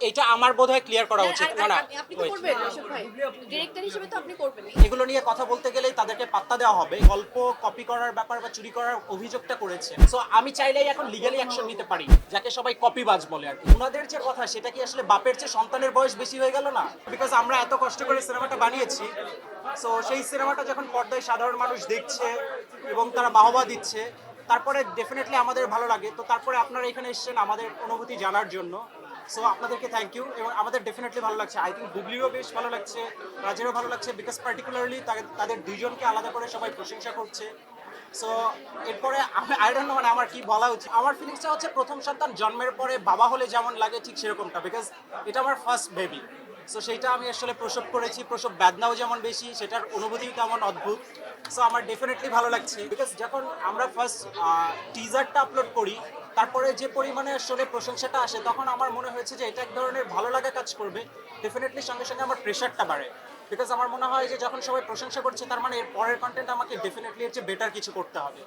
এটা আমার বোধহয় ক্লিয়ার করা উচিত। না না, আপনি তো করবেন এসব ভাই, ডিরেক্টর হিসেবে তো আপনি করবেন। এগুলো নিয়ে কথা বলতে গেলেই তাদেরকে পাত্তা দেওয়া হবে। গল্প কপি করার ব্যাপার বা চুরি করার অভিযোগটা করেছে, সো আমি চাইলেই এখন লিগ্যালি অ্যাকশন নিতে পারি, যাকে সবাই কপিবাজ বলে আর কি। ওনাদের যে কথা, সেটা কি আসলে বাপের চেয়ে সন্তানের বয়স বেশি হয়ে গেল না? বিকজ আমরা এত কষ্ট করে সিনেমাটা বানিয়েছি, সো সেই সিনেমাটা যখন পর্দায় সাধারণ মানুষ দেখছে এবং তারা বাহবা দিচ্ছে, তারপরে ডেফিনেটলি আমাদের ভালো লাগে। তো তারপরে আপনারা এখানে এসেছেন আমাদের অনুভূতি জানার জন্য, সো আপনাদেরকে থ্যাংক ইউ। এবং আমাদের ডেফিনেটলি ভালো লাগছে, আই থিঙ্ক বুবলিরও বেশ ভালো লাগছে, রাজেরও ভালো লাগছে, বিকজ পার্টিকুলারলি তাদের দুইজনকে আলাদা করে সবাই প্রশংসা করছে। সো এরপরে আই ডোন্ট নো, মানে আমার কি বলা উচিত। আমার ফিলিংসটা হচ্ছে প্রথম সন্তান জন্মের পরে বাবা হলে যেমন লাগে ঠিক সেরকমটা, বিকজ এটা আমার ফার্স্ট বেবি। সো সেইটা আমি আসলে প্রসব করেছি, প্রসব বেদনাও যেমন বেশি, সেটার অনুভূতিও তেমন অদ্ভুত। সো আমার ডেফিনেটলি ভালো লাগছে, বিকজ যখন আমরা ফার্স্ট টিজারটা আপলোড করি, তারপরে যে পরিমাণে আসলে প্রশংসাটা আসে, তখন আমার মনে হয়েছে যে এটা এক ধরনের ভালো লাগা কাজ করবে। ডেফিনেটলি সঙ্গে সঙ্গে আমার প্রেশারটা বাড়ে, বিকজ আমার মনে হয় যে যখন সবাই প্রশংসা করছে, তার মানে এর পরের কন্টেন্ট আমাকে ডেফিনেটলি এর চেয়ে বেটার কিছু করতে হবে।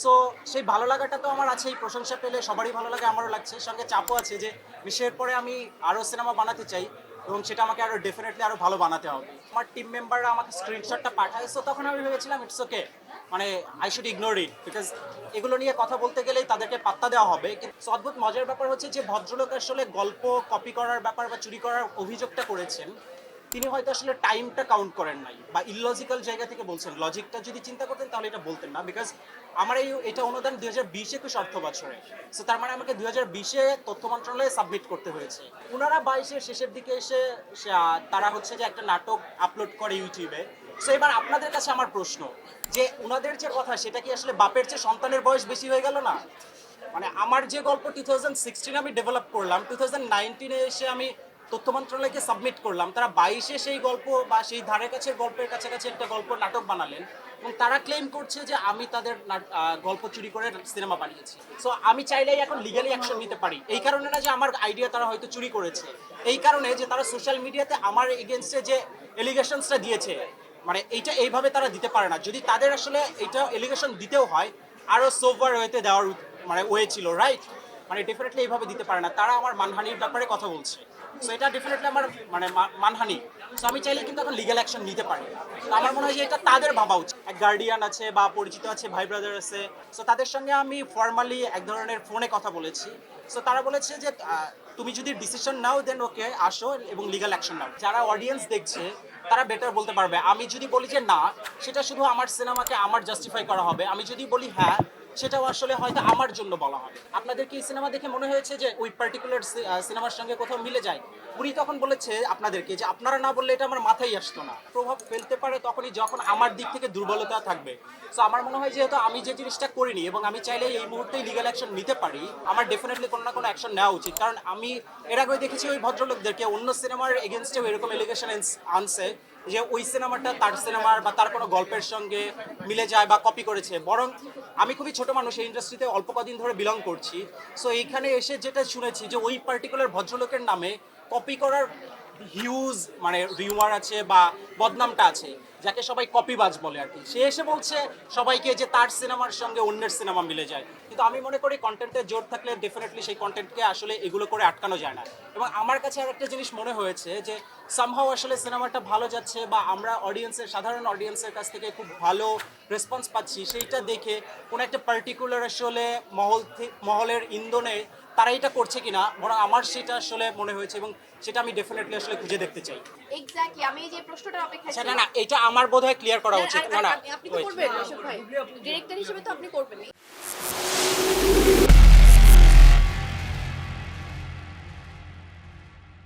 সো সেই ভালো লাগাটা তো আমার আছেই, প্রশংসা পেলে সবারই ভালো লাগে, আমারও লাগছে। সঙ্গে চাপও আছে যে নিশ্চয়ের পরে আমি আরও সিনেমা বানাতে চাই এবং সেটা আমাকে আরও ডেফিনেটলি আরও ভালো বানাতে হবে। আমার টিম মেম্বাররা আমাকে স্ক্রিনশটটা পাঠায়, সো তখন আমি ভেবেছিলাম ইটস ওকে, মানে I should ignore it, because এগুলো নিয়ে কথা বলতে গেলেই তাদেরকে পাত্তা দেওয়া হবে। কিন্তু অদ্ভুত মজার ব্যাপার হচ্ছে যে ভদ্রলোক আসলে গল্প কপি করার ব্যাপার বা চুরি করার অভিযোগটা করেছেন, তিনি হয়তো আসলে টাইমটা কাউন্ট করেন নাই বা ইললজিক্যাল জায়গা থেকে বলছেন। লজিকটা যদি চিন্তা করতেন তাহলে এটা বলতেন না, বিকজ আমার এটা অনুদান 2020-21 অর্থ বছরে, সো তার মানে আমাকে 2020-এ তথ্য মন্ত্রণালয়ে সাবমিট করতে হয়েছে। ওনারা 22-এর শেষের দিকে এসে তারা হচ্ছে যে একটা নাটক আপলোড করে ইউটিউবে। সো এবার আপনাদের কাছে আমার প্রশ্ন, যে ওনাদের যে কথা, সেটা কি আসলে বাপের চেয়ে সন্তানের বয়স বেশি হয়ে গেল না? মানে আমার যে গল্প 2016 আমি ডেভেলপ করলাম, 2019-এ এসে আমি তথ্য মন্ত্রণালয়কে সাবমিট করলাম, তারা 22-এ সেই গল্প বা সেই ধারে কাছের গল্পের কাছাকাছি একটা গল্প নাটক বানালেন এবং তারা ক্লেম করছে যে আমি তাদের গল্প চুরি করে সিনেমা বানিয়েছি। সো আমি চাইলেই এখন লিগ্যালি অ্যাকশন নিতে পারি। এই কারণে না যে আমার আইডিয়া তারা হয়তো চুরি করেছে, এই কারণে যে তারা সোশ্যাল মিডিয়াতে আমার এগেনস্টে যে এলিগেশনসটা দিয়েছে, মানে এইটা এইভাবে তারা দিতে পারে না। যদি তাদের আসলে এইটা এলিগেশন দিতেও হয়, আরও সোভার ওয়েতে দেওয়ার মানে ওয়ে ছিল, রাইট? মানে ডেফিনেটলি এইভাবে দিতে পারে না। তারা আমার মানহানির ব্যাপারে কথা বলছে, সো এটা ডেফিনেটলি আমার মানে মানহানি। সো আমি চাইলে কিন্তু এখন লিগ্যাল অ্যাকশন নিতে পারি। তো আমার মনে হয় যে এটা তাদের ভাবা উচিত। এক গার্ডিয়ান আছে বা পরিচিত আছে, ভাই ব্রাদার আছে, সো তাদের সঙ্গে আমি ফর্মালি এক ধরনের ফোনে কথা বলেছি। সো তারা বলেছে যে তুমি যদি ডিসিশন নাও দেন ওকে, আসো এবং লিগ্যাল অ্যাকশন নাও। যারা অডিয়েন্স দেখছে তারা বেটার বলতে পারবে। আমি যদি বলি যে না, সেটা শুধু আমার সিনেমাকে আমার জাস্টিফাই করা হবে। আমি যদি বলি হ্যাঁ, সেটাও আসলে হয়তো আমার জন্য বলা হবে। আপনাদের কি সিনেমা দেখে মনে হয়েছে যে ওই পার্টিকুলার সিনেমার সঙ্গে কোথাও মিলে যায়? উনি তখন বলেছে আপনাদেরকে যে আপনারা না বললে এটা আমার মাথায় আসতো না। প্রভাব ফেলতে পারে তখনই যখন আমার দিক থেকে দুর্বলতা থাকবে। সো আমার মনে হয় যেহেতু আমি যে জিনিসটা করিনি এবং আমি চাইলে এই মুহূর্তেই লিগ্যাল অ্যাকশন নিতে পারি, আমার ডেফিনেটলি কোনো না কোনো অ্যাকশন নেওয়া উচিত। কারণ আমি এর আগে দেখেছি ওই ভদ্রলোকদেরকে অন্য সিনেমার এগেনস্টেও এরকম এলিগেশন আনছে যে ওই সিনেমাটা তার সিনেমার বা তার কোনো গল্পের সঙ্গে মিলে যায় বা কপি করেছে। বরং আমি খুবই ছোট মানুষ, এই ইন্ডাস্ট্রিতে অল্প কদিন ধরে বিলং করছি। সো এইখানে এসে যেটা শুনেছি যে ওই পার্টিকুলার ভদ্রলোকের নামে কপি করার হিউজ মানে রিউমার আছে বা বদনামটা আছে, যাকে সবাই কপিবাজ বলে আর কি। সে এসে বলছে সবাইকে যে তার সিনেমার সঙ্গে অন্যের সিনেমা মিলে যায়। কিন্তু আমি মনে করি কন্টেন্টের জোর থাকলে ডেফিনেটলি সেই কন্টেন্টকে আসলে এগুলো করে আটকানো যায় না। এবং আমার কাছে আর একটা জিনিস মনে হয়েছে যে সামহাও আসলে সিনেমাটা ভালো যাচ্ছে বা আমরা সাধারণ অডিয়েন্সের কাছ থেকে খুব ভালো রেসপন্স পাচ্ছি, সেইটা দেখে কোনো একটা পার্টিকুলার আসলে মহলের ইন্ধনে তারা এটা করছে কিনা, বরং আমার সেটা আসলে মনে হয়েছে এবং সেটা আমি ডেফিনেটলি আসলে খুঁজে দেখতে চাই। এক্স্যাক্টলি, আমি এই যে প্রশ্নটার অপেক্ষায় সেটা ছিলাম। না, এটা আমার বোধহয় ক্লিয়ার করা উচিত। না না, আপনি তো করবেন এসব ভাই, ডিরেক্টর হিসেবে তো আপনি করবেন।